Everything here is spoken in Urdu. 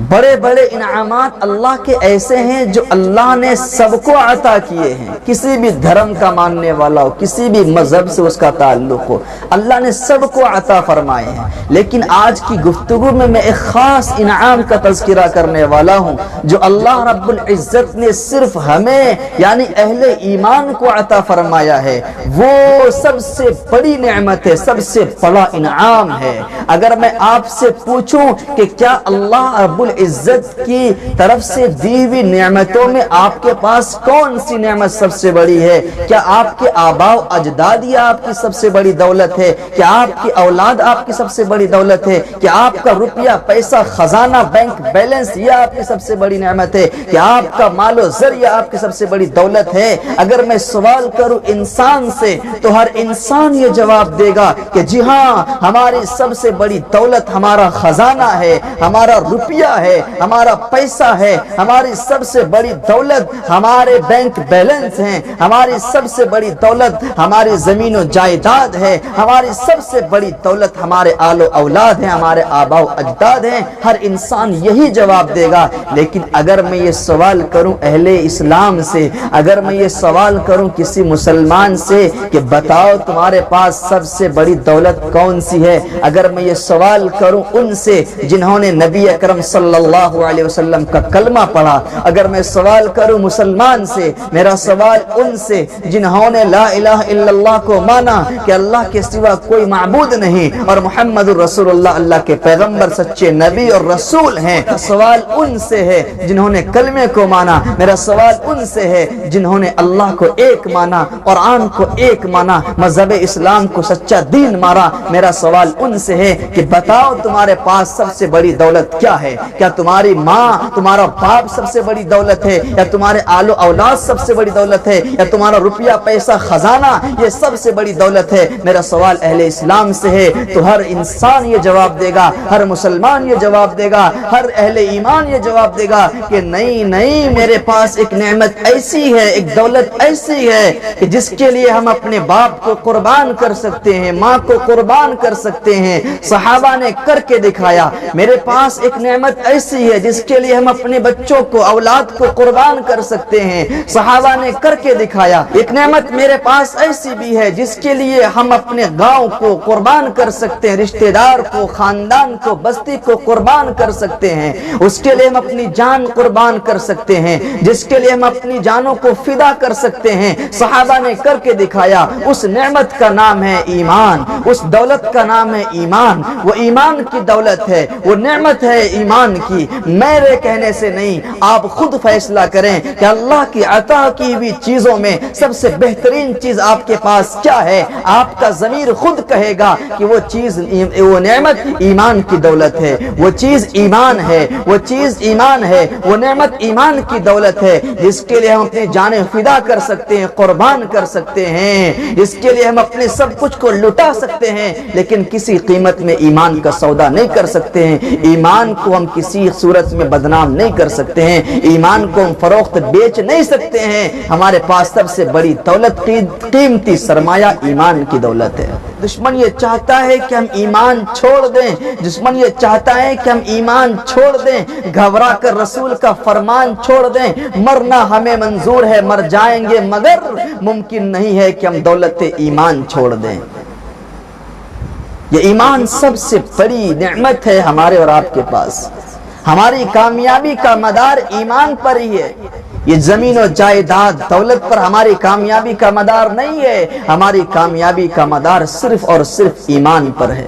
بڑے بڑے انعامات اللہ کے ایسے ہیں جو اللہ نے سب کو عطا کیے ہیں، کسی بھی دھرم کا ماننے والا ہو، کسی بھی مذہب سے اس کا تعلق ہو، اللہ نے سب کو عطا فرمائے ہیں۔ لیکن آج کی گفتگو میں ایک خاص انعام کا تذکرہ کرنے والا ہوں جو اللہ رب العزت نے صرف ہمیں یعنی اہل ایمان کو عطا فرمایا ہے۔ وہ سب سے بڑی نعمت ہے، سب سے بڑا انعام ہے۔ اگر میں آپ سے پوچھوں کہ کیا اللہ رب العزت کی طرف سے دی ہوئی نعمتوں میں آپ کے پاس کون سی نعمت سب سے بڑی ہے؟ کیا آپ کے آباء و اجداد یہ آپ کی سب سے بڑی دولت ہے؟ کیا آپ کی اولاد آپ کی سب سے بڑی دولت ہے؟ کیا آپ کا روپیہ پیسہ خزانہ بینک بیلنس یہ آپ کی سب سے بڑی نعمت ہے؟ کیا آپ کا مال و زر یہ آپ کی سب سے بڑی دولت ہے؟ اگر میں سوال کروں انسان سے تو ہر انسان یہ جواب دے گا کہ جی ہاں، ہماری سب سے بڑی دولت ہمارا خزانہ ہے، ہمارا روپیہ ہے، ہمارا پیسہ ہے، ہماری سب سے بڑی دولت ہمارے بینک بیلنس ہیں، ہماری سب سے بڑی دولت ہماری زمین و جائیداد ہے، ہماری سب سے بڑی دولت ہمارے آل و اولاد ہیں، ہمارے آباء و اجداد ہیں۔ ہر انسان یہی جواب دے گا۔ لیکن اگر میں یہ سوال کروں اہل اسلام سے، اگر میں یہ سوال کروں کسی مسلمان سے کہ بتاؤ تمہارے پاس سب سے بڑی دولت کون سی ہے، اگر میں یہ سوال کروں ان سے جنہوں نے نبی اکرم صلی اللہ علیہ وسلم کا کلمہ پڑھا، اگر میں سوال کروں مسلمان سے، میرا سوال ان سے جنہوں نے لا الہ الا اللہ کو مانا کہ اللہ کے سوا کوئی معبود نہیں اور محمد رسول اللہ اللہ کے پیغمبر سچے نبی اور رسول ہیں، سوال ان سے ہے جنہوں نے کلمے کو مانا، میرا سوال ان سے ہے جنہوں نے اللہ کو ایک مانا، قرآن کو ایک مانا، مذہب اسلام کو سچا دین مارا، میرا سوال ان سے ہے کہ بتاؤ تمہارے پاس سب سے بڑی دولت کیا ہے؟ کیا تمہاری ماں تمہارا باپ سب سے بڑی دولت ہے، یا تمہارے آل و اولاد سب سے بڑی دولت ہے، یا تمہارا روپیہ پیسہ خزانہ یہ سب سے بڑی دولت ہے؟ میرا سوال اہل اسلام سے ہے تو ہر انسان یہ جواب دے گا، ہر مسلمان یہ جواب دے گا، ہر اہل ایمان یہ جواب دے گا کہ نہیں نہیں، میرے پاس ایک نعمت ایسی ہے، ایک دولت ایسی ہے کہ جس کے لیے ہم اپنے باپ کو قربان کر سکتے ہیں، ماں کو قربان کر سکتے ہیں۔ صحابہ نے کر کے دکھایا۔ میرے پاس ایک نعمت ایسی ہے جس کے لیے ہم اپنے بچوں کو اولاد کو قربان کر سکتے ہیں، صحابہ نے کر کے دکھایا۔ ایک نعمت میرے پاس ایسی بھی ہے جس کے لیے ہم اپنے گاؤں کو قربان کر سکتے ہیں، رشتہ دار کو، خاندان کو، بستی کو قربان کر سکتے ہیں، اس کے لیے ہم اپنی جان قربان کر سکتے ہیں، جس کے لیے ہم اپنی جانوں کو فدا کر سکتے ہیں۔ صحابہ نے کر کے دکھایا۔ اس نعمت کا نام ہے ایمان، اس دولت کا نام ہے ایمان۔ وہ ایمان کی دولت ہے، وہ نعمت ہے ایمان کی۔ میرے کہنے سے نہیں، آپ خود فیصلہ کریں کہ اللہ کی عطا کی ہوئی چیزوں میں سب سے بہترین چیز آپ کے پاس کیا ہے۔ آپ کا ضمیر خود کہے گا کہ وہ چیز، وہ نعمت ایمان کی دولت ہے، وہ چیز ایمان ہے، وہ چیز ایمان ہے، وہ نعمت ایمان کی دولت ہے جس کے لیے ہم اپنی جانیں فدا کر سکتے ہیں، قربان کر سکتے ہیں، جس کے لیے ہم اپنے سب کچھ کو لٹا سکتے ہیں، لیکن کسی قیمت میں ایمان کا سودا نہیں کر سکتے ہیں۔ ایمان کو ہم کسی صورت میں بدنام نہیں کر سکتے ہیں، ایمان کو ہم فروخت بیچ نہیں سکتے ہیں۔ ہمارے پاس سب سے بڑی دولت، قیمتی سرمایہ ایمان کی دولت ہے۔ دشمن یہ چاہتا ہے کہ ہم ایمان چھوڑ دیں، دشمن یہ چاہتا ہے کہ ہم ایمان چھوڑ دیں، گھبرا کر رسول کا فرمان چھوڑ دیں۔ مرنا ہمیں منظور ہے، مر جائیں گے، مگر ممکن نہیں ہے کہ ہم دولت ایمان چھوڑ دیں۔ یہ ایمان سب سے بڑی نعمت ہے ہمارے اور آپ کے پاس۔ ہماری کامیابی کا مدار ایمان پر ہی ہے۔ یہ زمین و جائیداد دولت پر ہماری کامیابی کا مدار نہیں ہے، ہماری کامیابی کا مدار صرف اور صرف ایمان پر ہے۔